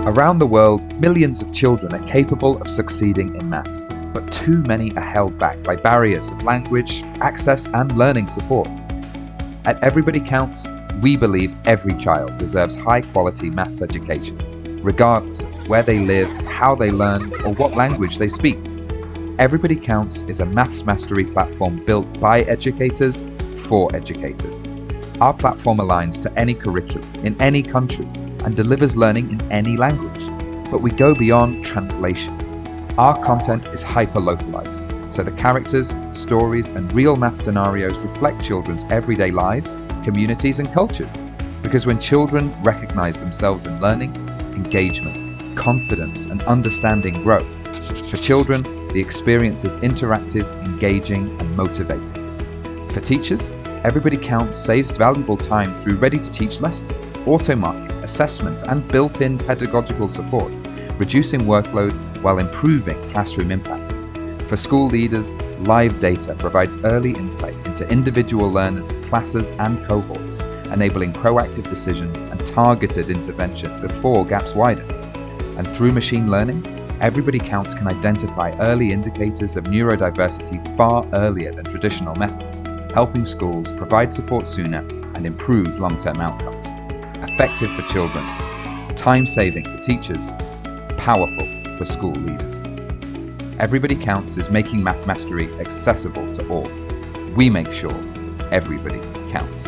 Around the world, millions of children are capable of succeeding in maths, but too many are held back by barriers of language, access, and learning support. At Everybody Counts, we believe every child deserves high-quality maths education, regardless of where they live, how they learn, or what language they speak. Everybody Counts is a maths mastery platform built by educators for educators. Our platform aligns to any curriculum in any country and delivers learning in any language. But we go beyond translation. Our content is hyper-localized, so the characters, stories, and real math scenarios reflect children's everyday lives, communities, and cultures. Because when children recognize themselves in learning, engagement, confidence, and understanding grow. For children, the experience is interactive, engaging, and motivating. For teachers, Everybody Counts saves valuable time through ready-to-teach lessons, auto-marking, assessments, and built-in pedagogical support, reducing workload while improving classroom impact. For school leaders, live data provides early insight into individual learners, classes, and cohorts, enabling proactive decisions and targeted intervention before gaps widen. And through machine learning, Everybody Counts can identify early indicators of neurodiversity far earlier than traditional methods, helping schools provide support sooner and improve long-term outcomes. Effective for children, time-saving for teachers, powerful for school leaders. Everybody Counts is making math mastery accessible to all. We make sure everybody counts.